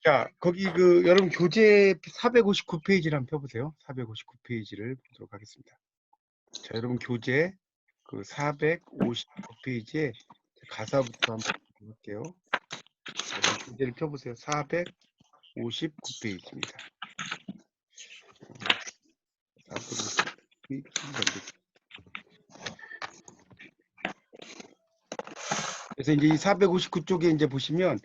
자, 거기 여러분 교재 459페이지를 한번 펴보세요. 459페이지를 보도록 하겠습니다. 자, 여러분 교재 459페이지에 가사부터 한번 볼게요. 여러분 교재를 펴보세요. 459페이지입니다. 459페이지. 그래서 이제 이 459쪽에 이제 보시면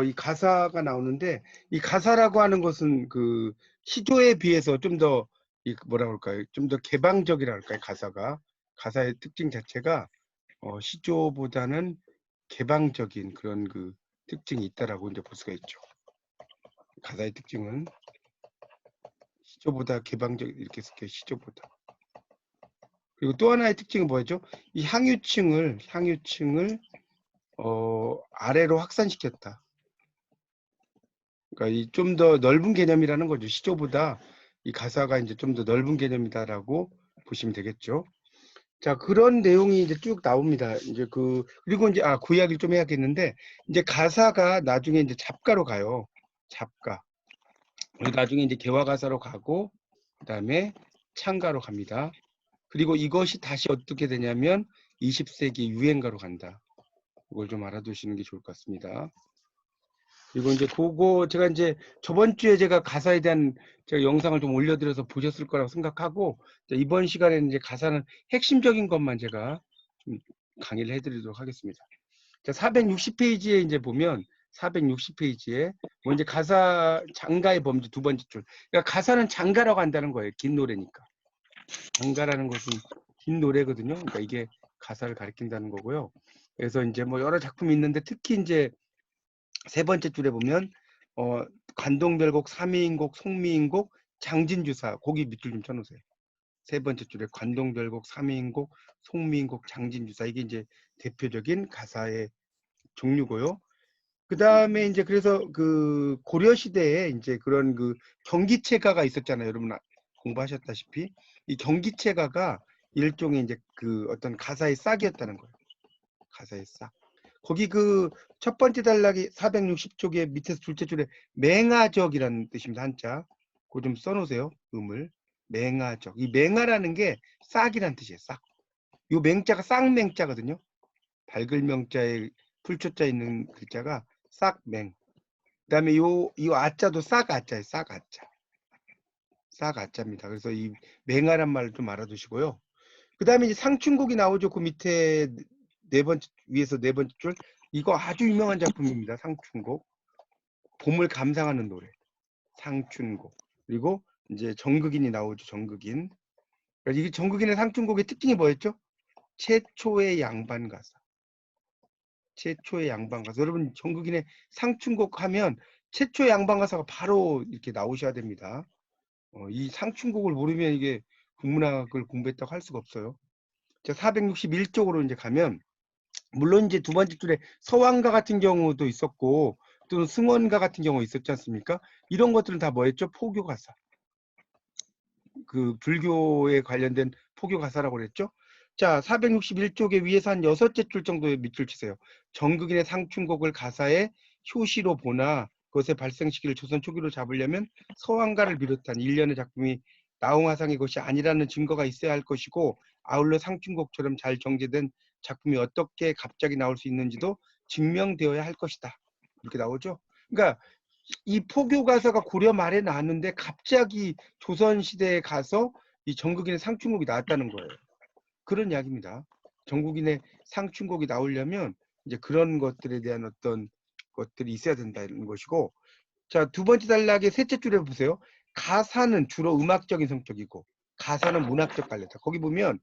이 가사가 나오는데, 이 가사라고 하는 것은 그 시조에 비해서 좀 더 뭐라 그럴까요? 좀 더 개방적이라 할까요? 가사의 특징 자체가 시조보다는 개방적인 그런 특징이 있다라고 이제 볼 수가 있죠. 가사의 특징은 시조보다 개방적, 이렇게 쓸게요. 시조보다. 그리고 또 하나의 특징은 뭐였죠? 이 향유층을 아래로 확산시켰다. 그러니까 이 좀 더 넓은 개념이라는 거죠. 시조보다 이 가사가 이제 좀 더 넓은 개념이다라고 보시면 되겠죠. 자, 그런 내용이 이제 쭉 나옵니다. 이제 그리고 이제 그 이야기를 좀 해야겠는데, 이제 가사가 나중에 이제 잡가로 가요. 잡가. 그리고 나중에 이제 개화가사로 가고, 그다음에 창가로 갑니다. 그리고 이것이 다시 어떻게 되냐면 20세기 유행가로 간다. 그걸 좀 알아두시는 게 좋을 것 같습니다. 그리고 이제 제가 이제 저번 주에 제가 가사에 대한 제가 영상을 좀 올려드려서 보셨을 거라고 생각하고, 이번 시간에는 이제 가사는 핵심적인 것만 제가 좀 강의를 해드리도록 하겠습니다. 자, 460페이지에 이제 보면 460페이지에 뭐 이제 가사 장가의 범주 두 번째 줄. 그러니까 가사는 장가라고 한다는 거예요. 긴 노래니까. 장가라는 것은 긴 노래거든요. 그러니까 이게 가사를 가리킨다는 거고요. 그래서 이제 뭐 여러 작품이 있는데 특히 이제 세 번째 줄에 보면 관동별곡, 삼위인곡, 송미인곡, 장진주사. 거기 밑줄 좀 쳐놓으세요. 세 번째 줄에 관동별곡, 삼위인곡, 송미인곡, 장진주사. 이게 이제 대표적인 가사의 종류고요. 그 다음에 이제 그래서 고려 시대에 이제 그런 경기체가가 있었잖아요. 여러분 공부하셨다시피 이 경기체가가 일종의 이제 어떤 가사의 싹이었다는 거예요. 가사의 싹. 거기 첫 번째 단락이 460쪽에 밑에서 둘째 줄에 맹아적이라는 뜻입니다. 한자. 그거 좀 써놓으세요. 맹아적. 이 맹아라는 게 싹이란 뜻이에요. 싹. 요 맹자가 쌍맹자거든요. 밝을 명자에 풀초자 있는 글자가 싹맹. 그다음에 이 아자도 싹 아자예요. 싹 아자. 싹 아자입니다. 그래서 이 맹아란 말을 좀 알아두시고요. 그다음에 이제 상춘곡이 나오죠. 그 밑에 위에서 네 번째 줄. 이거 아주 유명한 작품입니다. 상춘곡. 봄을 감상하는 노래. 상춘곡. 그리고 이제 정극인이 나오죠. 정극인. 그러니까 이게 정극인의 상춘곡의 특징이 뭐였죠? 최초의 양반 가사. 최초의 양반 가사. 여러분 정극인의 상춘곡 하면 최초의 양반 가사가 바로 이렇게 나오셔야 됩니다. 이 상춘곡을 모르면 이게 국문학을 공부했다고 할 수가 없어요. 자, 461쪽으로 이제 가면 물론 이제 두 번째 줄에 서왕가 같은 경우도 있었고 또는 승원가 같은 경우 있었지 않습니까? 이런 것들은 다 뭐였죠? 포교 가사. 불교에 관련된 포교 가사라고 그랬죠. 자, 461쪽에 위에서 한 6째 줄 정도의 밑줄 치세요. 정극인의 상춘곡을 가사에 효시로 보나 그것의 발생 시기를 조선 초기로 잡으려면 서왕가를 비롯한 일련의 작품이 나홍화상의 것이 아니라는 증거가 있어야 할 것이고, 아울러 상춘곡처럼 잘 정제된 작품이 어떻게 갑자기 나올 수 있는지도 증명되어야 할 것이다. 이렇게 나오죠. 그러니까 이 포교 가사가 고려 말에 나왔는데 갑자기 조선시대에 가서 이 정국인의 상춘곡이 나왔다는 거예요. 그런 이야기입니다. 정국인의 상춘곡이 나오려면 이제 그런 것들에 대한 어떤 것들이 있어야 된다는 것이고, 자, 두 번째 단락의 셋째 줄에 보세요. 가사는 주로 음악적인 성격이고 가사는 문학적 관련다. 거기 보면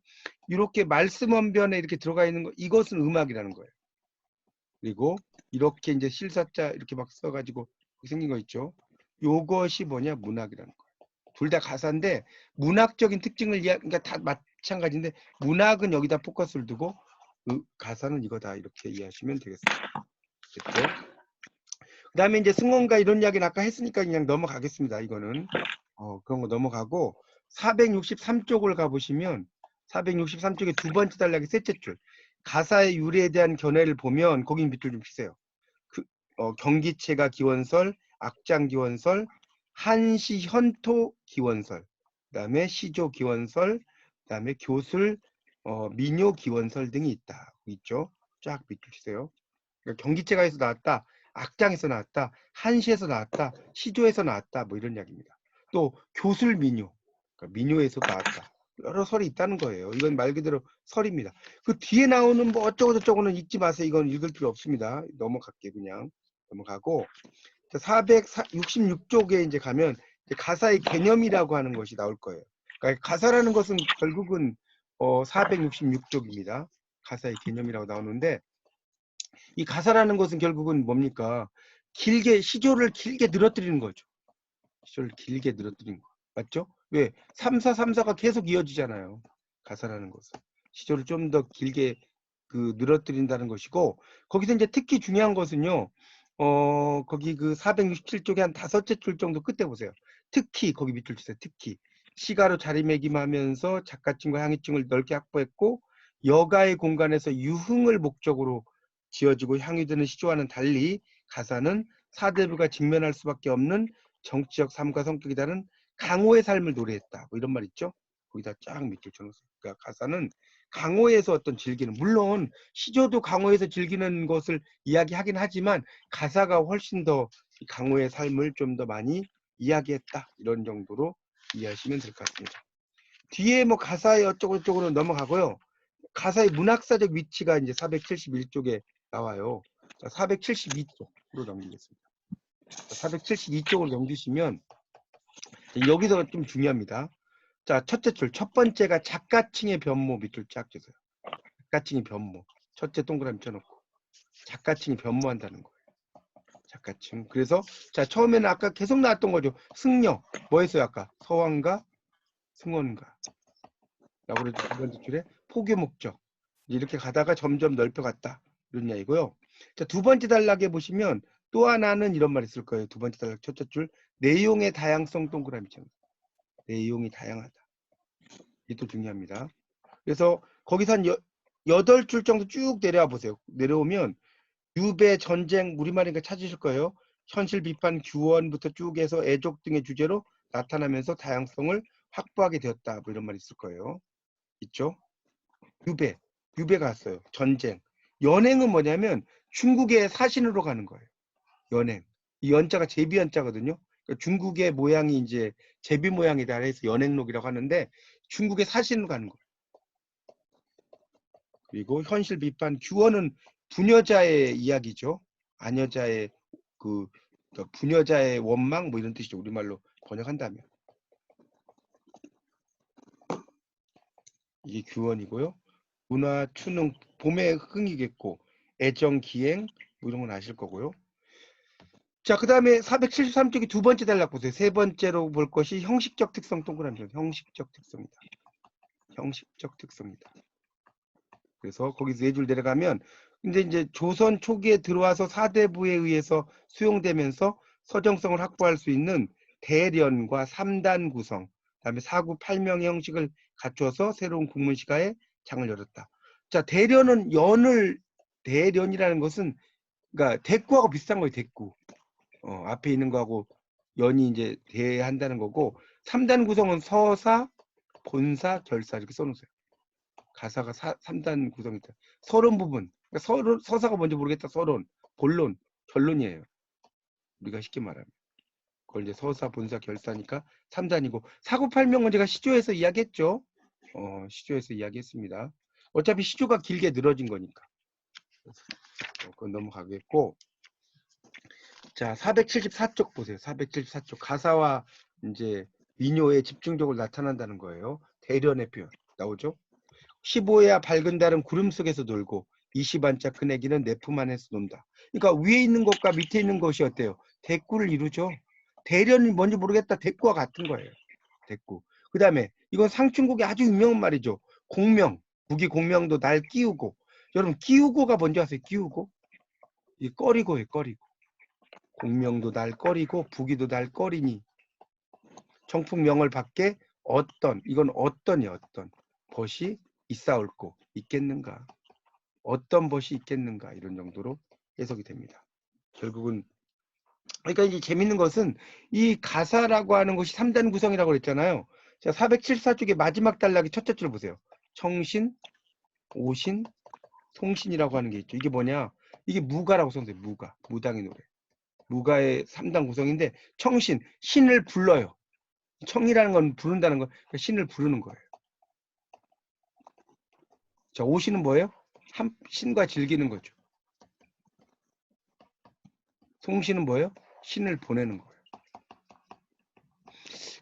이렇게 말씀 언변에 이렇게 들어가 있는 거, 이것은 음악이라는 거예요. 그리고 이렇게 이제 실사자 이렇게 막 써가지고 생긴 거 있죠. 요것이 뭐냐? 문학이라는 거예요. 둘 다 가사인데 문학적인 특징을 그러니까 다 마찬가지인데 문학은 여기다 포커스를 두고 가사는 이거다 이렇게 이해하시면 되겠습니다. 됐죠? 그 다음에 이제 승원가 이런 이야기는 아까 했으니까 그냥 넘어가겠습니다. 이거는 그런 거 넘어가고 463쪽을 가보시면 463쪽의 두 번째 단락의 셋째 줄 가사의 유래에 대한 견해를 보면 거긴 밑줄 좀 치세요. 경기체가 기원설 악장기원설, 한시현토기원설, 그다음에 시조기원설, 그다음에 교술, 민요기원설 등이 있죠. 쫙 밑줄 치세요. 그러니까 경기체가에서 나왔다, 악장에서 나왔다, 한시에서 나왔다, 시조에서 나왔다, 뭐 이런 이야기입니다. 또 교술 민요, 그러니까 민요에서 나왔다. 여러 설이 있다는 거예요. 이건 말 그대로 설입니다. 그 뒤에 나오는 뭐 어쩌고 저쩌고는 읽지 마세요. 이건 읽을 필요 없습니다. 넘어갈게요. 그냥 넘어가고 466쪽에 이제 가면 이제 가사의 개념이라고 하는 것이 나올 거예요. 그러니까 가사라는 것은 결국은 466쪽입니다. 가사의 개념이라고 나오는데 이 가사라는 것은 결국은 뭡니까? 시조를 길게 늘어뜨리는 거죠. 시조를 길게 늘어뜨리는 거. 맞죠? 왜? 3사, 3사가 계속 이어지잖아요. 가사라는 것은. 시조를 좀 더 길게 늘어뜨린다는 것이고, 거기서 이제 특히 중요한 것은요, 거기 467쪽에 한 5째 줄 정도 끝에 보세요. 특히, 거기 밑줄 치세요. 특히. 시가로 자리매김하면서 작가층과 향유층을 넓게 확보했고, 여가의 공간에서 유흥을 목적으로 지어지고 향이 드는 시조와는 달리 가사는 사대부가 직면할 수밖에 없는 정치적 삶과 성격이 다른 강호의 삶을 노래했다. 뭐 이런 말 있죠? 거기다 쫙 밑줄 쳐놓으세요. 그러니까 가사는 강호에서 어떤 즐기는, 물론 시조도 강호에서 즐기는 것을 이야기하긴 하지만 가사가 훨씬 더 강호의 삶을 좀 더 많이 이야기했다. 이런 정도로 이해하시면 될 것 같습니다. 뒤에 뭐 가사의 어쩌고 저쩌고로 넘어가고요. 가사의 문학사적 위치가 이제 471쪽에 나와요. 자, 472쪽으로 넘기겠습니다. 472쪽으로 넘기시면 여기서 좀 중요합니다. 자, 첫째 줄, 첫 번째가 작가층의 변모 밑줄 쫙 주세요. 작가층이 변모. 첫째 동그라미 쳐놓고 작가층이 변모한다는 거예요. 작가층. 그래서 자, 처음에는 아까 계속 나왔던 거죠. 승려. 뭐 했어요 아까? 서왕가, 승원가. 라고 그랬죠. 두 번째 줄에 포교 목적. 이렇게 가다가 점점 넓혀갔다. 이런 이야기고요. 자, 두 번째 단락에 보시면 또 하나는 이런 말이 있을 거예요. 두 번째 단락 첫째 줄. 내용의 다양성 동그라미처럼. 내용이 다양하다. 이게 또 중요합니다. 그래서 거기서 한 8줄 정도 쭉 내려와 보세요. 내려오면 유배, 전쟁, 우리말이니까 찾으실 거예요. 현실 비판, 규원부터 쭉 해서 애족 등의 주제로 나타나면서 다양성을 확보하게 되었다. 뭐 이런 말이 있을 거예요. 있죠? 유배가 왔어요. 전쟁. 연행은 뭐냐면 중국의 사신으로 가는 거예요. 연행. 이 연자가 제비 연자거든요. 그러니까 중국의 모양이 이제 제비 모양이다 해서 연행록이라고 하는데 중국의 사신으로 가는 거예요. 그리고 현실 비판 규어는 부녀자의 이야기죠. 아녀자의 부녀자의 원망 뭐 이런 뜻이죠. 우리말로 번역한다면. 이게 규원이고요. 문화, 추능, 봄의 흥이겠고 애정, 기행 뭐 이런 건 아실 거고요. 자, 그 다음에 473쪽이 두 번째 단락 보세요. 세 번째로 볼 것이 형식적 특성 동그라미. 형식적 특성이다. 형식적 특성이다. 그래서 거기서 4줄 내려가면 근데 이제 조선 초기에 들어와서 사대부에 의해서 수용되면서 서정성을 확보할 수 있는 대련과 3단 구성, 그다음에 사구 8명의 형식을 갖춰서 새로운 국문시가에 장을 열었다. 자, 대련이라는 것은 그러니까 대꾸하고 비슷한 거예요. 대꾸. 앞에 있는 거하고 연이 이제 대한다는 거고 3단 구성은 서사, 본사, 결사 이렇게 써놓으세요. 가사가 3단 구성이다. 서론 부분. 그러니까 서사가 뭔지 모르겠다. 서론, 본론, 결론이에요. 우리가 쉽게 말하면. 그걸 이제 서사, 본사, 결사니까 3단이고 사구팔명은 제가 시조에서 이야기했죠. 시조에서 이야기했습니다. 어차피 시조가 길게 늘어진 거니까. 그건 넘어가겠고. 자, 474쪽 보세요. 474쪽 가사와 이제 민요에 집중적으로 나타난다는 거예요. 대련의 표현 나오죠. 15야 밝은 달은 구름 속에서 놀고 20안짝 큰 애기는 내 품 안에서 논다. 그러니까 위에 있는 것과 밑에 있는 것이 어때요? 대꾸를 이루죠. 대련이 뭔지 모르겠다. 대꾸와 같은 거예요. 대꾸. 그 다음에 이건 상춘국의 아주 유명한 말이죠. 공명. 국이 공명도 날 끼우고. 여러분 끼우고가 뭔지 아세요? 끼우고. 이 꺼리고예요. 꺼리고. 공명도 날 꺼리고 부기도 날 꺼리니 청풍명을 밖에 이건 어떤 벗이 있사올고 있겠는가 어떤 벗이 있겠는가 이런 정도로 해석이 됩니다. 결국은 그러니까 이제 재밌는 것은 이 가사라고 하는 것이 3단 구성이라고 그랬잖아요. 자, 474쪽의 마지막 단락의 첫째 줄 보세요. 청신, 오신, 송신이라고 하는 게 있죠. 이게 뭐냐? 이게 무가라고 써있어요. 무가. 무당의 노래. 무가의 3단 구성인데 청신, 신을 불러요. 청이라는 건 부른다는 거, 그러니까 신을 부르는 거예요. 자, 오신은 뭐예요? 신과 즐기는 거죠. 송신은 뭐예요? 신을 보내는 거예요.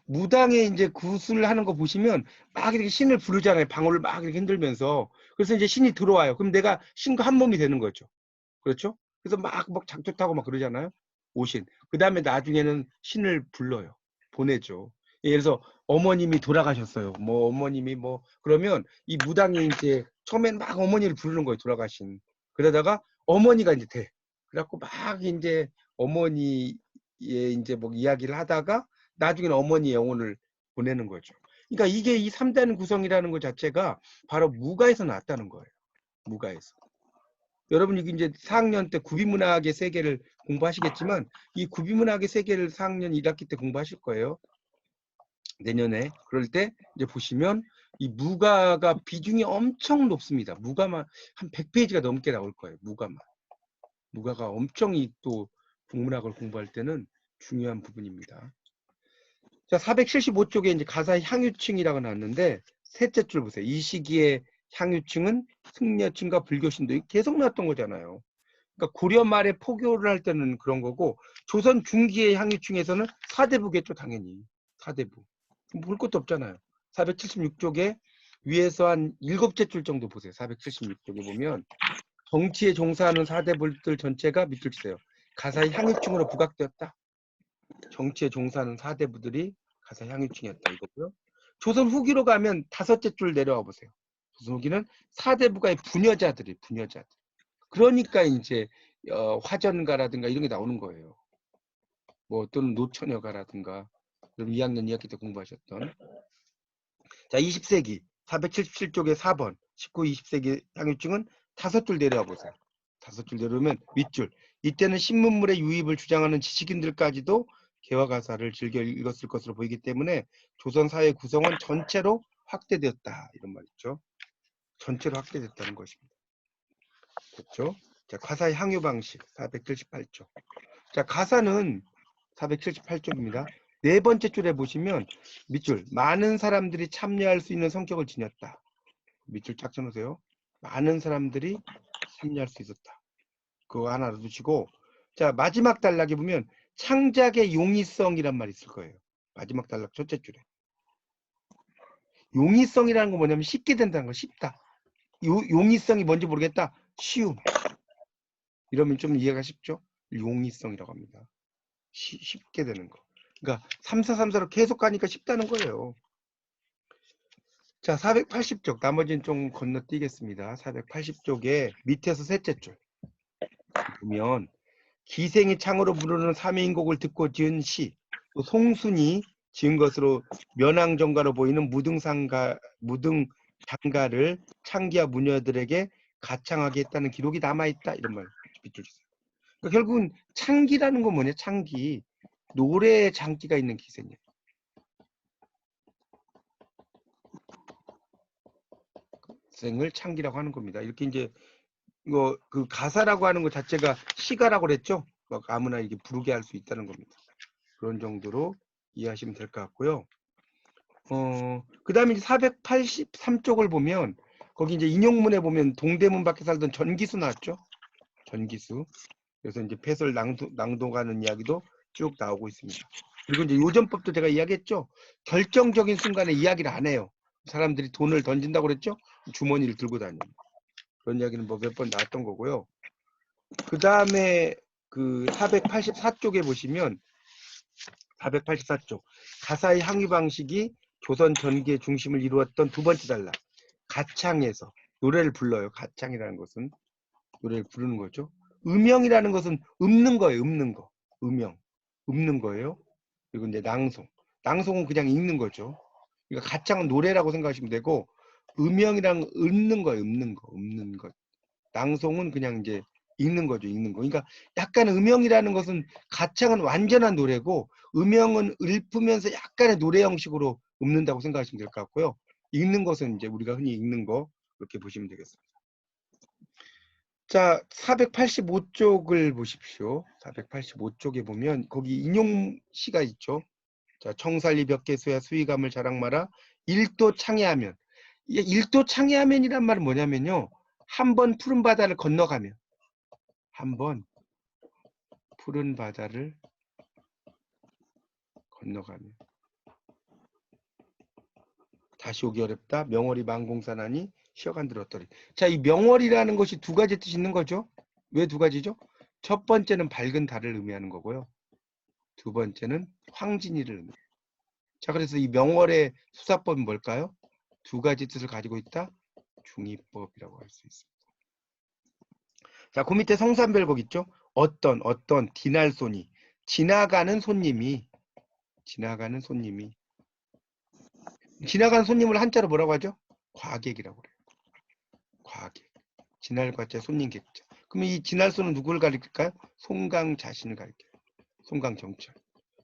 무당에 이제 구슬을 하는 거 보시면 막 이렇게 신을 부르잖아요. 방울을 막 이렇게 흔들면서. 그래서 이제 신이 들어와요. 그럼 내가 신과 한 몸이 되는 거죠. 그렇죠? 그래서 막 작두 타고 막 그러잖아요. 오신. 그 다음에 나중에는 신을 불러요. 보내죠. 예를 들어서 어머님이 돌아가셨어요. 뭐 어머님이 뭐 그러면 이 무당이 이제 처음엔 막 어머니를 부르는 거예요. 돌아가신. 그러다가 어머니가 이제 돼. 그래갖고 막 이제 어머니의 이제 뭐 이야기를 하다가 나중에는 어머니의 영혼을 보내는 거죠. 그러니까 이게 이 3단 구성이라는 것 자체가 바로 무가에서 나왔다는 거예요. 무가에서. 여러분 이게 이제 4학년 때 구비문학의 세계를 공부하시겠지만 이 구비문학의 세계를 4학년 1학기 때 공부하실 거예요. 내년에. 그럴 때 이제 보시면 이 무가가 비중이 엄청 높습니다. 무가만 한 100페이지가 넘게 나올 거예요. 무가만. 무가가 엄청 이 또 국문학을 공부할 때는 중요한 부분입니다. 자, 475쪽에 이제 가사의 향유층이라고 나왔는데 셋째 줄 보세요. 이 시기에 향유층은 승려층과 불교신도 계속 나왔던 거잖아요. 그러니까 고려 말에 포교를 할 때는 그런 거고 조선 중기의 향유층에서는 사대부겠죠. 당연히. 사대부. 볼 것도 없잖아요. 476쪽에 위에서 한 7째 줄 정도 보세요. 476쪽에 보면 정치에 종사하는 사대부들 전체가 밑줄 치세요. 가사의 향유층으로 부각되었다. 정치에 종사하는 사대부들이 가사 향유층이었다 이거고요. 조선 후기로 가면 5째 줄 내려와 보세요. 조선 후기는 사대부가의 부녀자들이 부녀자들. 그러니까 이제 화전가라든가 이런 게 나오는 거예요. 뭐 또는 노처녀가라든가 여러분 2학년 2학기 때 공부하셨던. 자, 20세기 477쪽에 4번 19, 20세기 향유증은 5줄 내려와 보세요. 5줄 내려오면 윗줄. 이때는 신문물의 유입을 주장하는 지식인들까지도 개화 가사를 즐겨 읽었을 것으로 보이기 때문에 조선 사회 구성은 전체로 확대되었다. 이런 말 있죠. 전체로 확대됐다는 것입니다. 됐죠? 자, 가사의 향유 방식 478쪽. 자, 가사는 478쪽입니다. 네 번째 줄에 보시면 밑줄 많은 사람들이 참여할 수 있는 성격을 지녔다. 밑줄 쫙 쳐놓으세요. 많은 사람들이 참여할 수 있었다. 그거 하나 넣으시고 자 마지막 단락에 보면 창작의 용이성이란 말이 있을 거예요. 마지막 단락 첫째 줄에. 용이성이라는 건 뭐냐면 쉽게 된다는 거. 쉽다. 용이성이 뭔지 모르겠다. 쉬움. 이러면 좀 이해가 쉽죠? 용이성이라고 합니다. 쉽게 되는 거. 그러니까 3434로 계속 가니까 쉽다는 거예요. 자, 480쪽. 나머지는 좀 건너뛰겠습니다. 480쪽에 밑에서 셋째 줄. 보면 기생이 창으로 부르는 삼인곡을 듣고 지은 시, 또 송순이 지은 것으로 면왕정가로 보이는 무등장가를 창기와 무녀들에게 가창하게 했다는 기록이 남아있다. 이런 말 밑줄 주세요. 그러니까 결국은 창기라는 건 뭐냐? 창기. 노래에 장기가 있는 기생이에요. 기생을 창기라고 하는 겁니다. 이렇게 이제 이거 그 가사라고 하는 것 자체가 시가라고 그랬죠? 막 아무나 이게 부르게 할 수 있다는 겁니다. 그런 정도로 이해하시면 될 것 같고요. 그 다음에 이제 483쪽을 보면 거기 이제 인용문에 보면 동대문 밖에 살던 전기수 나왔죠? 전기수. 그래서 이제 폐설 낭독하는 이야기도 쭉 나오고 있습니다. 그리고 이제 요전법도 제가 이야기했죠? 결정적인 순간에 이야기를 안 해요. 사람들이 돈을 던진다고 그랬죠? 주머니를 들고 다니는. 그런 이야기는 뭐 몇 번 나왔던 거고요. 그 다음에 그 484쪽에 보시면 484쪽 가사의 항유 방식이 조선 전기의 중심을 이루었던 두 번째 단락 가창에서 노래를 불러요. 가창이라는 것은 노래를 부르는 거죠. 음영이라는 것은 읊는 거예요. 읊는 거. 음영. 읊는 거예요. 그리고 이제 낭송. 낭송은 그냥 읽는 거죠. 그러니까 가창은 노래라고 생각하시면 되고 음영이랑 읊는 거예요. 읊는 거. 읊는 것. 낭송은 그냥 이제 읽는 거죠, 읽는 거. 그러니까 약간 음영이라는 것은 가창은 완전한 노래고 음영은 읊으면서 약간의 노래 형식으로 읊는다고 생각하시면 될 것 같고요. 읽는 것은 이제 우리가 흔히 읽는 거 그렇게 보시면 되겠습니다. 자, 485쪽을 보십시오. 485쪽에 보면 거기 인용시가 있죠. 자, 청살리 벽계수야 수위감을 자랑 마라. 일도 창해하면. 이게 일도 창해하면이란 말은 뭐냐면요. 한 번 푸른 바다를 건너가면. 한 번 푸른 바다를 건너가면. 다시 오기 어렵다. 명월이 만공산하니 쉬어간 들었더니. 자, 이 명월이라는 것이 두 가지 뜻이 있는 거죠. 왜 두 가지죠? 첫 번째는 밝은 달을 의미하는 거고요. 두 번째는 황진이를 의미해요. 자, 그래서 이 명월의 수사법은 뭘까요? 두 가지 뜻을 가지고 있다. 중의법이라고 할 수 있습니다. 자, 그 밑에 성산별곡 있죠? 어떤 디날손이 지나가는 손님이 지나가는 손님을 한자로 뭐라고 하죠? 과객이라고 그래요. 과객. 지날 과자 손님 객자. 그러면 이 지날손은 누구를 가리킬까요? 송강 자신을 가리켜요. 송강 정철.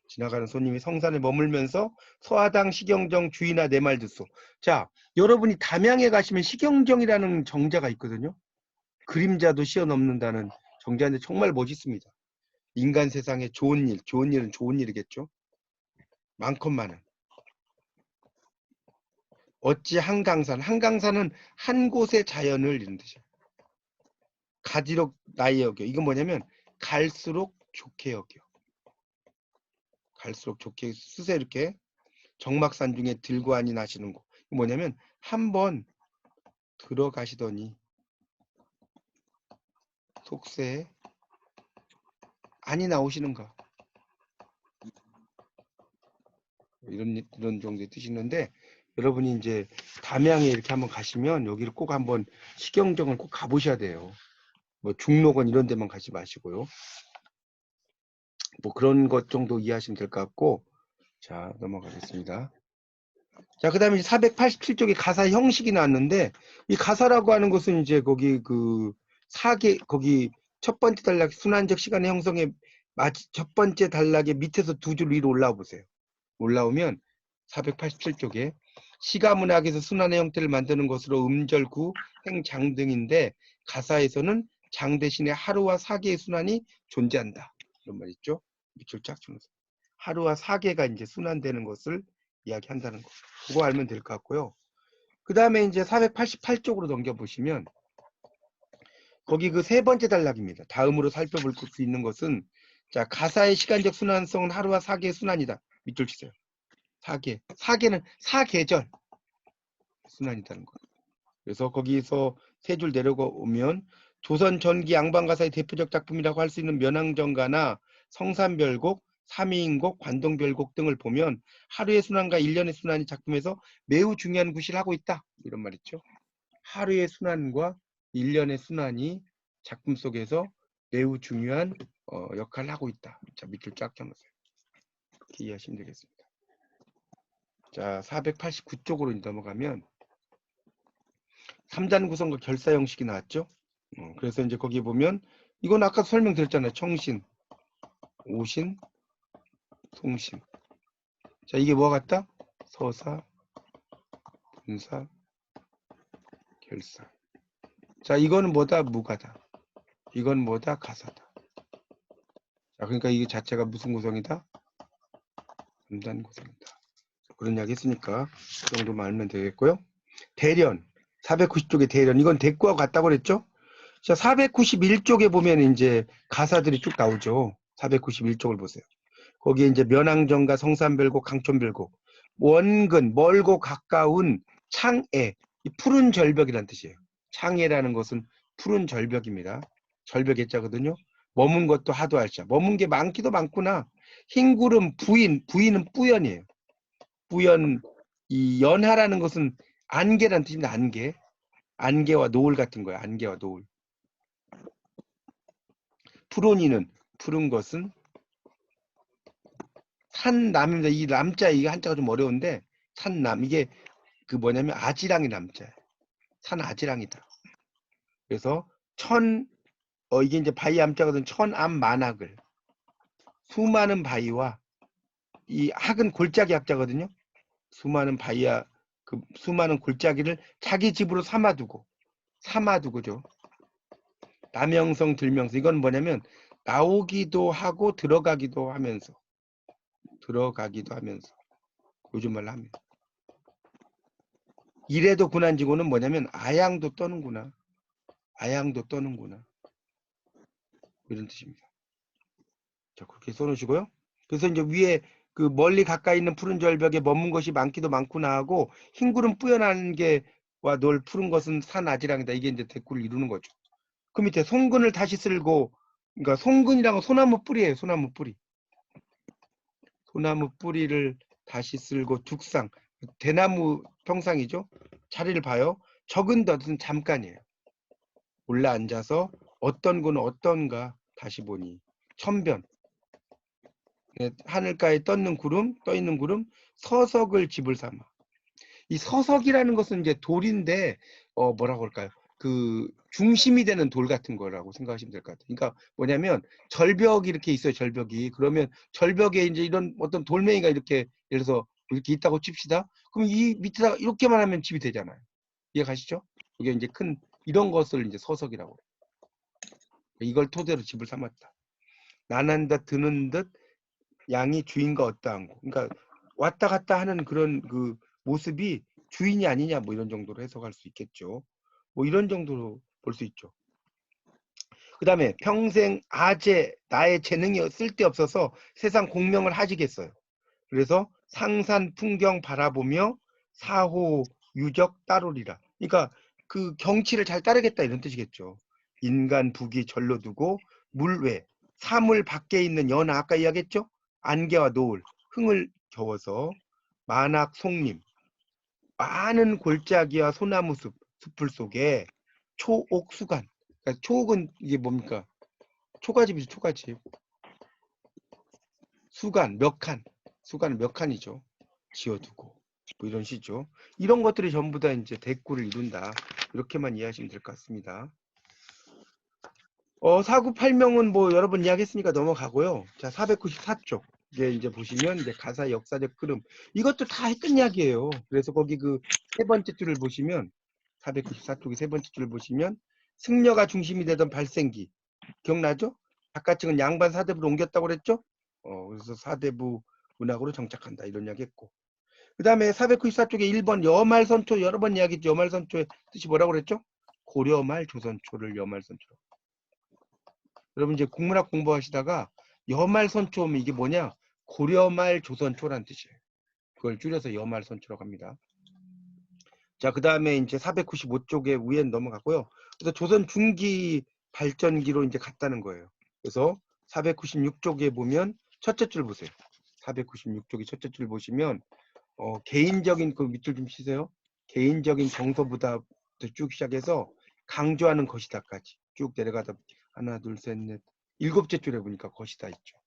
지나가는 손님이 성산에 머물면서 서하당 시경정 주인아 내 말 듣소. 자, 여러분이 담양에 가시면 시경정이라는 정자가 있거든요. 그림자도 시어넘는다는 정자인데 정말 멋있습니다. 인간 세상에 좋은 일은 좋은 일이겠죠. 많건만은. 어찌 한강산은 한 곳의 자연을 이런 뜻이에요. 가지록 나이 여겨. 이건 뭐냐면 갈수록 좋게 여겨. 갈수록 좋게 쓰세 이렇게 정막산 중에 들고 안이 나시는 거. 뭐냐면 한번 들어가시더니 속세에 안이 나오시는가. 이런 정도의 뜻이 있는데 여러분이 이제 담양에 이렇게 한번 가시면 여기를 꼭 한번 시경정을 꼭 가보셔야 돼요. 뭐 중록원 이런 데만 가지 마시고요. 뭐 그런 것 정도 이해하시면 될 것 같고 자 넘어가겠습니다. 자 그다음에 487쪽에 가사 형식이 나왔는데 이 가사라고 하는 것은 이제 거기 그 사계 거기 첫 번째 단락 순환적 시간의 형성의 첫 번째 단락의 밑에서 두 줄 위로 올라와 보세요. 올라오면 487쪽에 시가문학에서 순환의 형태를 만드는 것으로 음절구, 행장 등인데 가사에서는 장 대신에 하루와 사계의 순환이 존재한다. 이런 말 있죠. 밑줄 쫙 주면서 하루와 사계가 이제 순환되는 것을 이야기한다는 거. 그거 알면 될 것 같고요. 그 다음에 이제 488쪽으로 넘겨보시면 거기 그 세 번째 단락입니다. 다음으로 살펴볼 수 있는 것은 자 가사의 시간적 순환성은 하루와 사계의 순환이다. 밑줄 치세요. 사계는 사계절 순환이라는 거예요. 그래서 거기서 세 줄 내려오면 조선 전기 양반가사의 대표적 작품이라고 할 수 있는 면왕정가나 성산별곡, 삼위인곡, 관동별곡 등을 보면 하루의 순환과 일년의 순환이 작품에서 매우 중요한 구실을 하고 있다. 이런 말 있죠. 하루의 순환과 일년의 순환이 작품 속에서 매우 중요한 역할을 하고 있다. 자, 밑줄 쫙 펴놓으세요. 이렇게 이해하시면 되겠습니다. 자, 489쪽으로 넘어가면 3단 구성과 결사 형식이 나왔죠. 그래서 이제 거기 보면 이건 아까 설명드렸잖아요. 청신, 오신, 송신. 자, 이게 뭐가 같다? 서사, 분사, 결사. 자, 이거는 뭐다? 무가다. 이건 뭐다? 가사다. 자, 그러니까 이게 자체가 무슨 구성이다? 3단 구성이다. 그런 이야기 했으니까 그 정도만 알면 되겠고요. 대련, 490쪽에 대련. 이건 대꾸하고 같다고 그랬죠? 자, 491쪽에 보면 이제 가사들이 쭉 나오죠. 491쪽을 보세요. 거기에 이제 면왕정가, 성산별곡, 강촌별곡, 원근, 멀고 가까운 창애, 이 푸른 절벽이라는 뜻이에요. 창애라는 것은 푸른 절벽입니다. 절벽 해자거든요. 머문 것도 하도 할자. 머문 게 많기도 많구나. 흰구름, 부인은 뿌연이에요. 뿌연, 이 연하라는 것은 안개라는 뜻입니다. 안개. 안개와 노을 같은 거예요. 안개와 노을. 푸른이는 푸른 것은 산남입니다. 이 남자 이게 한자가 좀 어려운데 산남 이게 그 뭐냐면 아지랑이 남자예요. 산 아지랑이다. 그래서 천 이게 이제 바위 암자거든. 천암만학을 수많은 바위와 이 학은 골짜기 학자거든요. 수많은 바위와 그 수많은 골짜기를 자기 집으로 삼아두고죠. 남영성 들명성 이건 뭐냐면 나오기도 하고 들어가기도 하면서 요즘 말로 하면 이래도 군한지고는 뭐냐면 아양도 떠는구나. 이런 뜻입니다. 자, 그렇게 써놓으시고요. 그래서 이제 위에 그 멀리 가까이 있는 푸른 절벽에 머문 것이 많기도 많구나 하고 흰 구름 뿌연한 게와 널 푸른 것은 산아지랑이다. 이게 이제 대꾸를 이루는 거죠. 그 밑에 송근을 다시 쓸고 그러니까 송근이라는 건 소나무 뿌리예요. 소나무 뿌리를 다시 쓸고 죽상 대나무 평상이죠. 자리를 봐요. 적은 덫은 잠깐이에요. 올라 앉아서 어떤 건 어떤가 다시 보니 천변 하늘가에 떠 있는 구름 서석을 집을 삼아. 이 서석이라는 것은 이제 돌인데 뭐라고 할까요? 그 중심이 되는 돌 같은 거라고 생각하시면 될 것 같아요. 그러니까 뭐냐면 절벽이 이렇게 있어요. 절벽이. 그러면 절벽에 이제 이런 어떤 돌멩이가 이렇게 예를 들어서 이렇게 있다고 칩시다. 그럼 이 밑에다가 이렇게만 하면 집이 되잖아요. 이해가시죠? 이게 이제 큰 이런 것을 이제 서석이라고 해요. 이걸 토대로 집을 삼았다. 나난다 드는 듯 양이 주인과 어떠한 거. 그러니까 왔다 갔다 하는 그런 그 모습이 주인이 아니냐 뭐 이런 정도로 해석할 수 있겠죠. 뭐 이런 정도로 볼 수 있죠. 그 다음에 평생 아재 나의 재능이 쓸데없어서 세상 공명을 하지겠어요. 그래서 상산 풍경 바라보며 사호 유적 따르리라. 그러니까 그 경치를 잘 따르겠다 이런 뜻이겠죠. 인간 북이 절로 두고 물외 사물 밖에 있는 연하 아까 이야기했죠. 안개와 노을 흥을 겨워서 만악 송림 많은 골짜기와 소나무 숲을 속에 초옥수관 그러니까 초옥은 이게 뭡니까? 초가집이죠. 초가집 수간 수간은 몇 칸이죠. 지어두고 뭐 이런 시죠. 이런 것들이 전부 다 이제 대꾸를 이룬다. 이렇게만 이해하시면 될 것 같습니다. 사구팔명은 뭐 여러 번 이야기했으니까 넘어가고요. 자, 494쪽. 이제 보시면 이제 가사 역사적 흐름. 이것도 다 했던 이야기예요. 그래서 거기 그 세 번째 줄을 보시면 494쪽의 세 번째 줄을 보시면 승려가 중심이 되던 발생기. 기억나죠? 바깥층은 양반 사대부로 옮겼다고 그랬죠? 그래서 사대부 문학으로 정착한다. 이런 이야기 했고. 그 다음에 494쪽에 1번 여말선초 여러 번 이야기했죠. 여말선초의 뜻이 뭐라고 그랬죠? 고려말 조선초를 여말선초. 여러분 이제 국문학 공부하시다가 여말선초면 이게 뭐냐? 고려말 조선초라는 뜻이에요. 그걸 줄여서 여말선초라고 합니다. 자, 그 다음에 이제 495쪽에 위엔 넘어가고요. 그래서 조선 중기 발전기로 이제 갔다는 거예요. 그래서 496쪽에 보면 첫째 줄 보세요. 496쪽이 첫째 줄 보시면 개인적인 그 밑줄 좀 치세요. 개인적인 정서보다 쭉 시작해서 강조하는 것이다까지 쭉 내려가다 하나 둘 셋 넷 일곱째 줄에 보니까 것이다 있죠.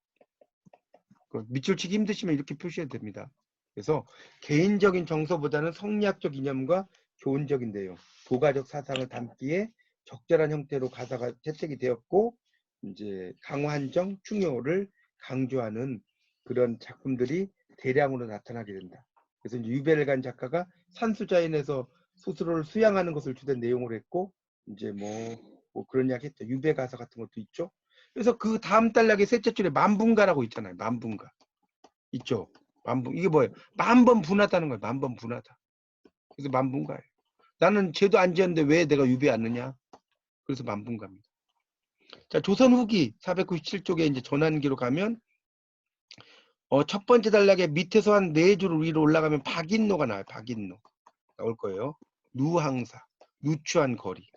그 밑줄 치기 힘드시면 이렇게 표시해도 됩니다. 그래서 개인적인 정서보다는 성리학적 이념과 교훈적인 내용, 도가적 사상을 담기에 적절한 형태로 가사가 채택이 되었고 이제 강환정, 충효를 강조하는 그런 작품들이 대량으로 나타나게 된다. 그래서 이제 유벨간 작가가 산수자인에서 스스로를 수양하는 것을 주된 내용으로 했고 이제 뭐 그런 이야기 했죠. 유배 가사 같은 것도 있죠. 그래서 그 다음 단락의 셋째 줄에 만분가라고 있잖아요. 만분가 있죠. 만분 이게 뭐예요? 만번 분하다는 거예요. 만번 분하다. 그래서 만분가예요. 나는 죄도 안 지었는데 왜 내가 유배 않느냐? 그래서 만분가입니다. 자, 조선 후기 497쪽에 이제 전환기로 가면 첫 번째 단락에 밑에서 한 4줄 위로 올라가면 박인노가 나와요. 박인노 나올 거예요. 누항사, 누추한 거리.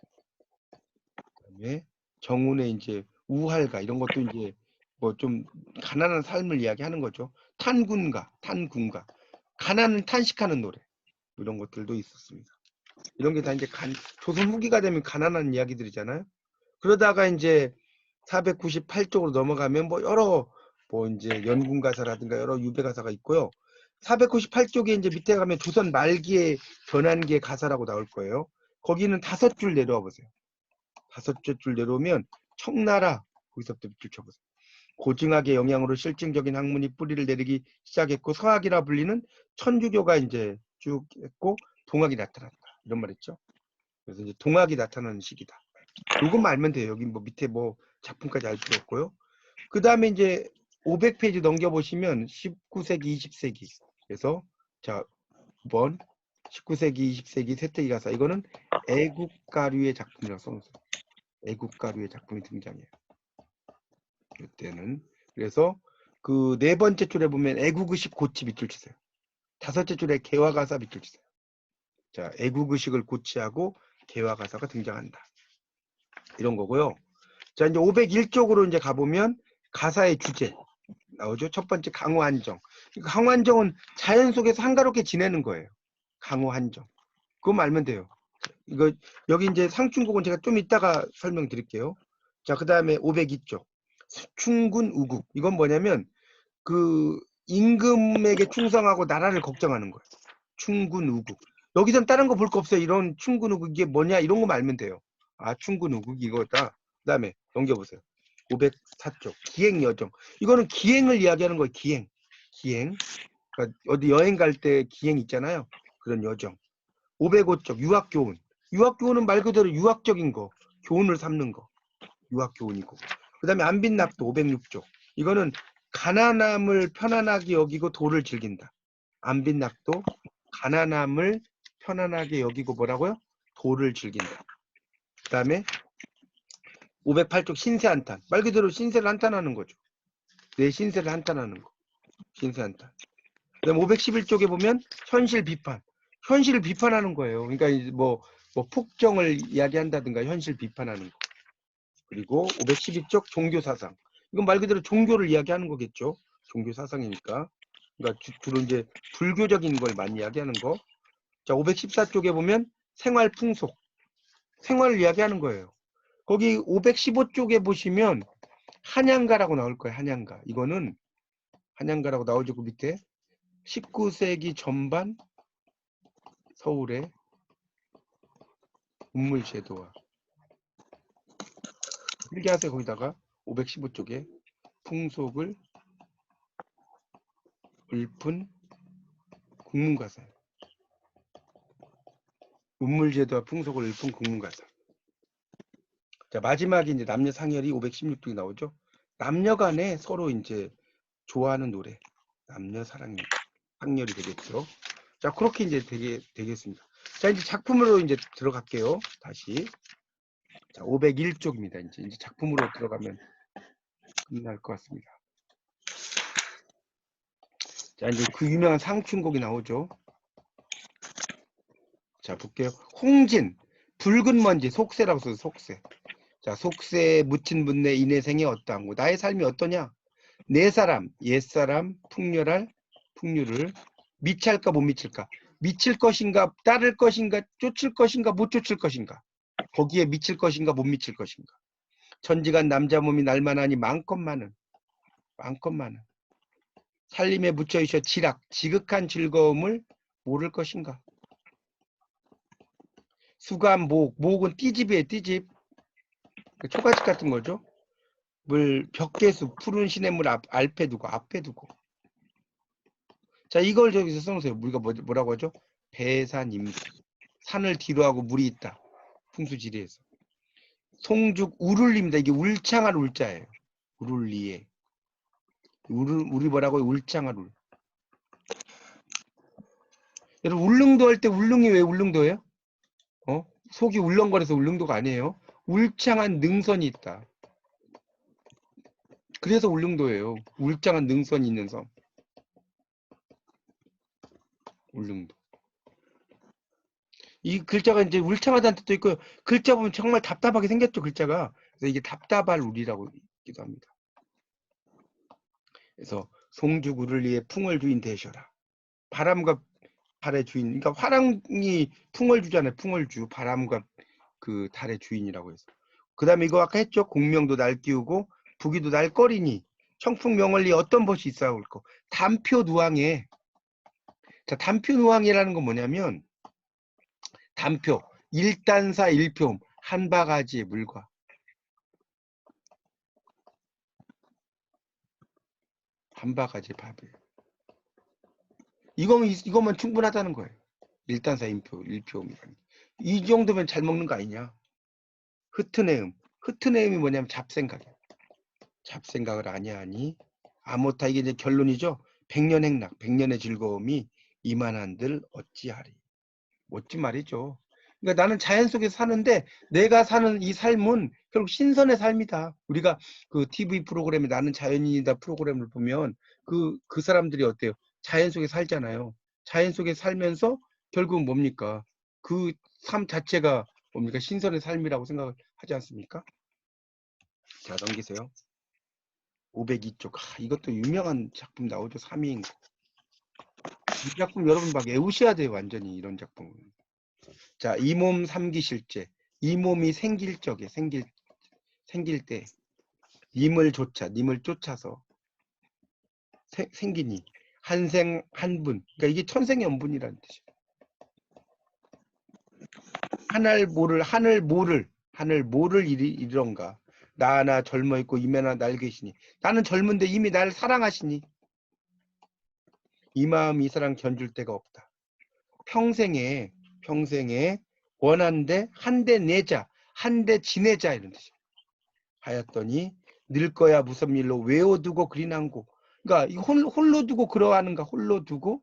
그다음에 정운의 이제 우할가 이런 것도 이제 뭐 좀 가난한 삶을 이야기하는 거죠. 탄군가, 가난을 탄식하는 노래 이런 것들도 있었습니다. 이런 게 다 이제 조선 후기가 되면 가난한 이야기들이잖아요. 그러다가 이제 498쪽으로 넘어가면 뭐 여러 뭐 이제 연군 가사라든가 여러 유배 가사가 있고요. 498쪽에 이제 밑에 가면 조선 말기의 전환기의 가사라고 나올 거예요. 거기는 5줄 내려와 보세요. 5줄 내려오면 청나라 거기서부터 밑줄 쳐보세요. 고증학의 영향으로 실증적인 학문이 뿌리를 내리기 시작했고 서학이라 불리는 천주교가 이제 쭉 했고 동학이 나타났다. 이런 말 했죠. 그래서 이제 동학이 나타나는 시기다. 요것만 알면 돼요. 여기 뭐 밑에 뭐 작품까지 알 필요 없고요. 그 다음에 이제 500페이지 넘겨보시면 19세기, 20세기. 그래서 자, 5번 19세기, 20세기 세태기 가사. 이거는 애국가류의 작품이라고 써놓으세요. 애국가류의 작품이 등장해요. 이때는. 그래서 그 네 번째 줄에 보면 애국의식 고치 밑줄 치세요. 다섯째 줄에 개화가사 밑줄 치세요. 자, 애국의식을 고치하고 개화가사가 등장한다. 이런 거고요. 자, 이제 501쪽으로 이제 가보면 가사의 주제 나오죠. 첫 번째 강호한정. 강호한정은 자연 속에서 한가롭게 지내는 거예요. 강호한정. 그거 알면 돼요. 이거 여기 이제 상충곡은 제가 좀 이따가 설명드릴게요. 자, 그 다음에 502쪽 충군 우국. 이건 뭐냐면 그 임금에게 충성하고 나라를 걱정하는 거예요. 충군 우국. 여기선 다른 거 볼 거 없어요. 이런 충군 우국 이게 뭐냐 이런 거만 알면 돼요. 아, 충군 우국 이거다. 그 다음에 넘겨보세요. 504쪽 기행 여정. 이거는 기행을 이야기하는 거예요. 기행. 기행. 그러니까 어디 여행 갈 때 기행 있잖아요. 그런 여정. 505쪽 유학교훈. 유학교훈은 말 그대로 유학적인 거. 교훈을 삼는 거. 유학교훈이고. 그 다음에 안빈납도 506쪽. 이거는 가난함을 편안하게 여기고 도를 즐긴다. 안빈납도 가난함을 편안하게 여기고 뭐라고요? 도를 즐긴다. 그 다음에 508쪽 신세한탄. 말 그대로 신세를 한탄하는 거죠. 내 신세를 한탄하는 거. 신세한탄. 그 다음에 511쪽에 보면 현실 비판. 현실을 비판하는 거예요. 그러니까 뭐 폭정을 이야기한다든가 현실 비판하는 거. 그리고 512쪽 종교사상. 이건 말 그대로 종교를 이야기하는 거겠죠. 종교사상이니까. 그러니까 주로 이제 불교적인 걸 많이 이야기하는 거. 자, 514쪽에 보면 생활풍속. 생활을 이야기하는 거예요. 거기 515쪽에 보시면 한양가라고 나올 거예요. 한양가. 이거는 한양가라고 나오죠. 그 밑에 19세기 전반 서울의 운물제도와 필기하세요. 거기다가 515쪽에 풍속을 읊은 국문가사예요. 운물제도와 풍속을 읊은 국문가사. 자, 마지막에 이제 남녀 상열이 516쪽에 나오죠. 남녀 간에 서로 이제 좋아하는 노래. 남녀 사랑 상열이 되겠죠. 자, 그렇게 이제 되겠습니다. 자, 이제 작품으로 이제 들어갈게요. 다시. 자, 501쪽입니다. 이제 작품으로 들어가면 끝날 것 같습니다. 자, 이제 그 유명한 상춘곡이 나오죠. 자, 볼게요. 홍진, 붉은 먼지, 속세라고 써서 속세. 자, 속세에 묻힌 분내 인내생이 어떠한고 나의 삶이 어떠냐? 내 사람, 옛사람, 풍류를 미칠까 못 미칠까? 미칠 것인가, 따를 것인가, 쫓을 것인가, 못 쫓을 것인가? 거기에 미칠 것인가, 못 미칠 것인가? 천지간 남자 몸이 날만하니 많건 많은 살림에 묻혀 있어 지극한 즐거움을 모를 것인가? 수감, 목은 띠집이에요, 띠집. 초가집 같은 거죠. 물, 벽계수, 푸른 시냇물 앞에 두고. 자, 이걸 저기서 써놓으세요. 우리가 뭐라고 하죠? 배산임수. 산을 뒤로하고 물이 있다. 풍수지리에서. 송죽, 우룰리입니다. 이게 울창할 울자예요. 우룰리에. 우리 뭐라고요? 울창할 울. 여러분, 울릉도 할 때 울릉이 왜 울릉도예요? 속이 울렁거려서 울릉도가 아니에요. 울창한 능선이 있다. 그래서 울릉도예요. 울창한 능선이 있는 섬. 울릉도. 이 글자가 이제 울창하다는 뜻도 있고요. 글자 보면 정말 답답하게 생겼죠, 글자가. 그래서 이게 답답할 울이라고 있기도 합니다. 그래서 송죽 우를리에 풍월 주인 되셔라. 바람과 달의 주인. 그러니까 화랑이 풍월 주잖아요. 풍월 주. 바람과 그 달의 주인이라고 해서. 그 다음에 이거 아까 했죠. 공명도 날띄우고 부기도 날거리니 청풍명월리 어떤 벗이 있사올 거. 단표누항에. 자, 단표누항이라는 건 뭐냐면 단표. 일단사 일표음. 한 바가지의 물과. 반바가지 밥이에요. 이거면 충분하다는 거예요. 1단사 1표음이라는. 이 정도면 잘 먹는 거 아니냐? 흐트네음. 흐트네음이 뭐냐면 잡생각이에요. 잡생각을 아니하니 아모타. 이게 이제 결론이죠. 백년행락, 백년의 즐거움이 이만한들 어찌하리. 멋진 말이죠. 그러니까 나는 자연 속에서 사는데 내가 사는 이 삶은 결국 신선의 삶이다. 우리가 그 TV 프로그램에 나는 자연인이다 프로그램을 보면 그 사람들이 어때요? 자연 속에 살잖아요. 자연 속에 살면서 결국은 뭡니까? 그 삶 자체가 뭡니까? 신선의 삶이라고 생각을 하지 않습니까? 자, 넘기세요. 502쪽. 이것도 유명한 작품 나오죠. 3위인 거. 이 작품 여러분 막 외우셔야 돼요. 완전히 이런 작품은. 자, 이 몸 삼기실제. 이 몸이 생길 적에 생길 때 님을 쫓아서 생기니 한생 한분. 그러니까 이게 천생연분이라는 뜻이에요. 하늘 모를 이런가. 나나 젊어 있고 이매나 날 계시니. 나는 젊은데 이미 날 사랑하시니. 이 마음 이 사랑 견줄 데가 없다. 평생에 원한데 한 대 내자, 한 대 지내자 이런 뜻이에요. 하였더니 늙거야 무슨 일로 외워두고 그리난고. 그러니까 홀로 두고 그러하는가. 홀로 두고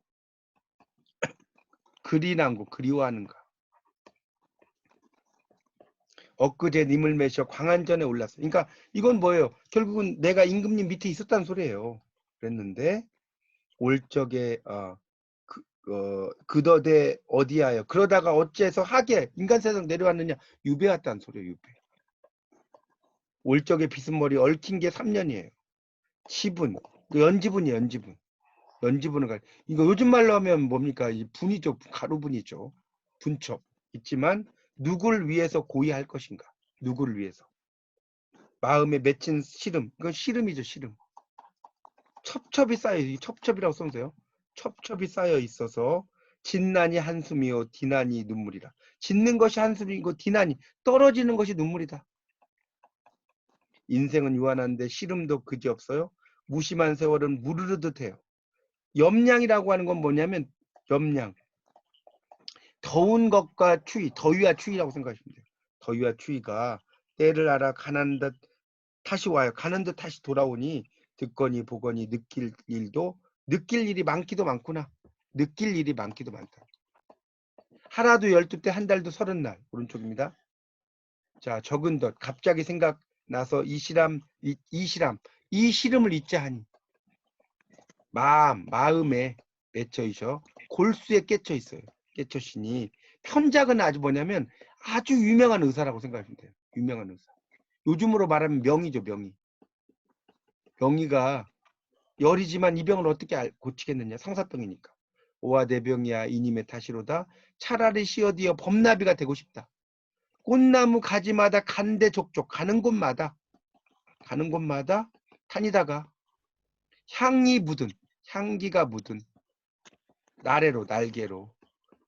그리난고. 그리워하는가. 엊그제 님을 매셔 광안전에 올랐어. 그러니까 이건 뭐예요? 결국은 내가 임금님 밑에 있었다는 소리예요. 그랬는데 올 적에 그더대 어디하여 그러다가 어째서 하게 인간 세상 내려왔느냐. 유배 왔다는 소리예요. 유배. 올 적에 비스머리 얽힌 게 3년이에요. 치분, 연지분이에요. 연지분을 이거 요즘 말로 하면 뭡니까? 이 분이죠. 가루분이죠. 분첩. 있지만 누구를 위해서 고의할 것인가? 누구를 위해서? 마음에 맺힌 시름. 이건 시름이죠. 시름. 첩첩이 쌓여. 이 첩첩이라고 써보세요. 첩첩이 쌓여 있어서 진난이 한숨이요 디난이 눈물이라. 짓는 것이 한숨이고 디난이 떨어지는 것이 눈물이다. 인생은 유한한데 시름도 그지없어요. 무심한 세월은 무르르듯 해요. 염량이라고 하는 건 뭐냐면 염량. 더운 것과 추위, 더위와 추위라고 생각하시면 돼요. 더위와 추위가 때를 알아 가는 듯 다시 와요. 가는 듯 다시 돌아오니 듣거니 보거니 느낄 일이 많기도 많구나. 느낄 일이 많기도 많다. 하나도 12때 한 달도 30날. 오른쪽입니다. 자, 적은 덧 갑자기 생각나서 이 시름을 잊자 하니 마음에 맺혀 있어. 골수에 깨쳐 있어요. 깨쳐시니 편작은 아주 뭐냐면 아주 유명한 의사라고 생각하시면 돼요. 유명한 의사. 요즘으로 말하면 명의죠. 명의가 열이지만 이 병을 어떻게 고치겠느냐. 상사병이니까. 오와 내병이야 이님의 탓이로다. 차라리 시어디어 범나비가 되고 싶다. 꽃나무 가지마다 간대 족족 가는 곳마다 다니다가 향기가 묻은 날개로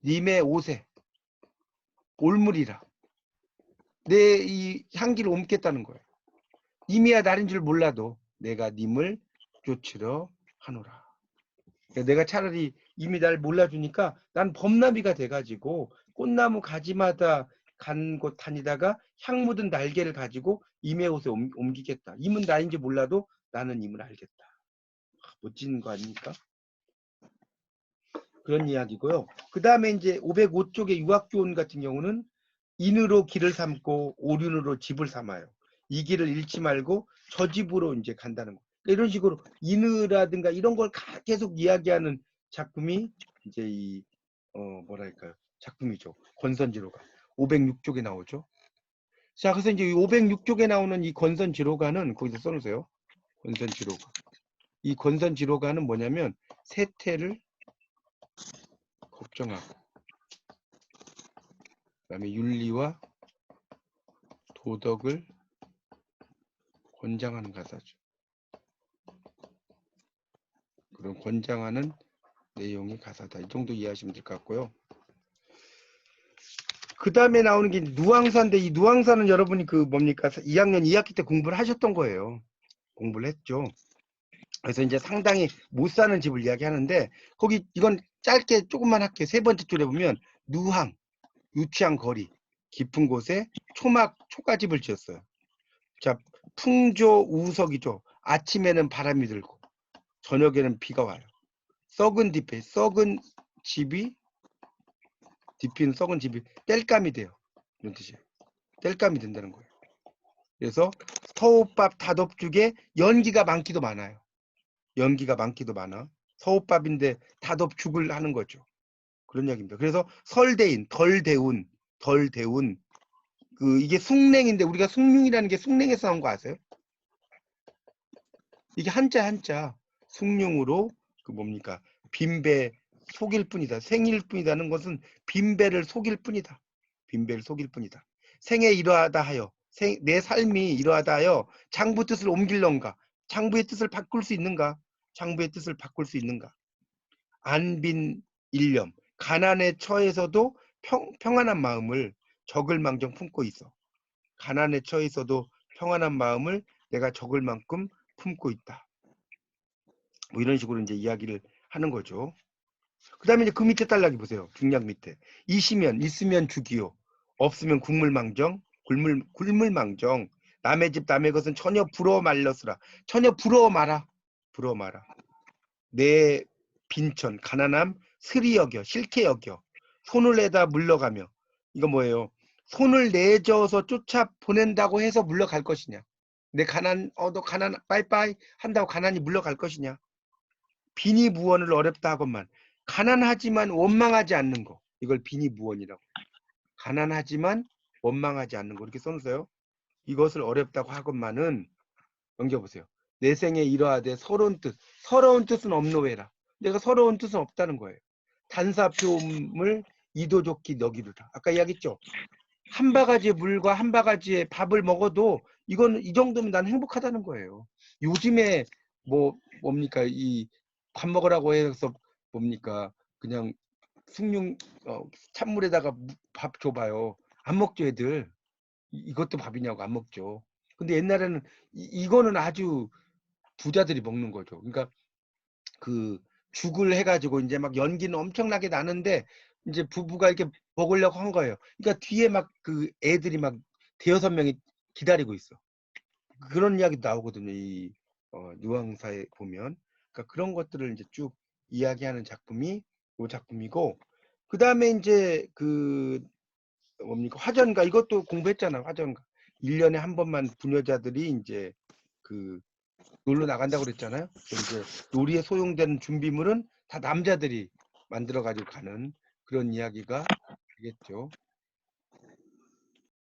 님의 옷에 올물이라 내 이 향기를 옮겠다는 거예요. 님이야 날인 줄 몰라도 내가 님을 쫓으려 하노라. 그러니까 내가 차라리 이미 날 몰라주니까 난 범나비가 돼가지고 꽃나무 가지마다 간 곳 다니다가 향 묻은 날개를 가지고 임의 옷에 옮기겠다. 임은 나인지 몰라도 나는 임을 알겠다. 멋진 거 아닙니까? 그런 이야기고요. 그 다음에 이제 505쪽의 유학교원 같은 경우는 인으로 길을 삼고 오륜으로 집을 삼아요. 이 길을 잃지 말고 저 집으로 이제 간다는 거. 이런 식으로 인으라든가 이런 걸 계속 이야기하는 작품이 이제 이 뭐랄까요? 작품이죠. 권선지로가 506쪽에 나오죠. 자, 그래서 이제 506쪽에 나오는 이 권선지로가는 거기서 써놓으세요. 권선지로가. 이 권선지로가는 뭐냐면 세태를 걱정하고 그다음에 윤리와 도덕을 권장하는 가사죠. 그런 권장하는 내용의 가사다. 이 정도 이해하시면 될 것 같고요. 그 다음에 나오는 게 누앙사인데 이 누앙사는 여러분이 그 뭡니까 2학년 2학기 때 공부를 하셨던 거예요. 공부를 했죠. 그래서 이제 상당히 못 사는 집을 이야기하는데 거기 이건 짧게 조금만 할게요. 세 번째 줄에 보면 누항, 유치한 거리, 깊은 곳에 초가집을 지었어요. 자, 풍조 우석이죠. 아침에는 바람이 들고 저녁에는 비가 와요. 썩은 잎에 썩은 집이 잎인 썩은 집이 땔감이 돼요. 이런 뜻이에요. 땔감이 된다는 거예요. 그래서 서우밥 닷없죽에 연기가 많기도 많아요. 연기가 많기도 많아. 서우밥인데 닷없죽을 하는 거죠. 그런 이야기입니다. 그래서 설대인, 덜 데운 이게 숭냉인데 우리가 숭늉이라는 게 숭냉에서 나온 거 아세요? 이게 한자 숭늉으로 뭡니까? 빈배 속일 뿐이다. 생일 뿐이다는 것은 빈배를 속일 뿐이다. 빈배를 속일 뿐이다. 생에 이러하다 하여 내 삶이 이러하다 하여 장부 뜻을 옮길런가? 장부의 뜻을 바꿀 수 있는가? 장부의 뜻을 바꿀 수 있는가? 안빈 일념 가난에 처해서도 평안한 마음을 적을망정 품고 있어. 가난에 처해서도 평안한 마음을 내가 적을 만큼 품고 있다. 뭐 이런 식으로 이제 이야기를 하는 거죠. 그 다음에 이제 그 밑에 딸락이 보세요. 중략 밑에. 있으면 죽이요. 없으면 국물망정, 굴물망정. 남의 집 남의 것은 전혀 부러워 말렸으라. 전혀 부러워 마라. 부러워 마라. 내 빈천, 가난함, 스리 여겨, 싫게 여겨. 손을 내다 물러가며. 이거 뭐예요? 손을 내줘서 쫓아 보낸다고 해서 물러갈 것이냐. 내 너 가난, 빠이빠이 한다고 가난이 물러갈 것이냐. 빈의무언을 어렵다 하건만 가난하지만 원망하지 않는 거 이걸 빈의무언이라고. 가난하지만 원망하지 않는 거 이렇게 써놓으세요. 이것을 어렵다고 하건만은 넘겨보세요. 내 생에 이러하되 서러운 뜻은 없노외라. 내가 서러운 뜻은 없다는 거예요. 단사표음을 이도좋기 너기르라. 아까 이야기했죠. 한 바가지의 물과 한 바가지의 밥을 먹어도 이건 이 정도면 난 행복하다는 거예요. 요즘에 뭡니까 이 밥 먹으라고 해서 뭡니까 그냥 숭늉 찬물에다가 밥 줘봐요. 안 먹죠 애들. 이것도 밥이냐고 안 먹죠. 근데 옛날에는 이거는 아주 부자들이 먹는 거죠. 그러니까 그 죽을 해가지고 이제 막 연기는 엄청나게 나는데 이제 부부가 이렇게 먹으려고 한 거예요. 그러니까 뒤에 막 그 애들이 막 대여섯 명이 기다리고 있어. 그런 이야기도 나오거든요. 이 누앙사에 보면. 그러니까 그런 것들을 이제 쭉 이야기하는 작품이 이 작품이고 그 다음에 이제 뭡니까 화전가 이것도 공부했잖아. 화전가 1년에 한 번만 부녀자들이 이제 놀러 나간다고 그랬잖아요. 이제 놀이에 소용되는 준비물은 다 남자들이 만들어 가지고 가는 그런 이야기가 되겠죠.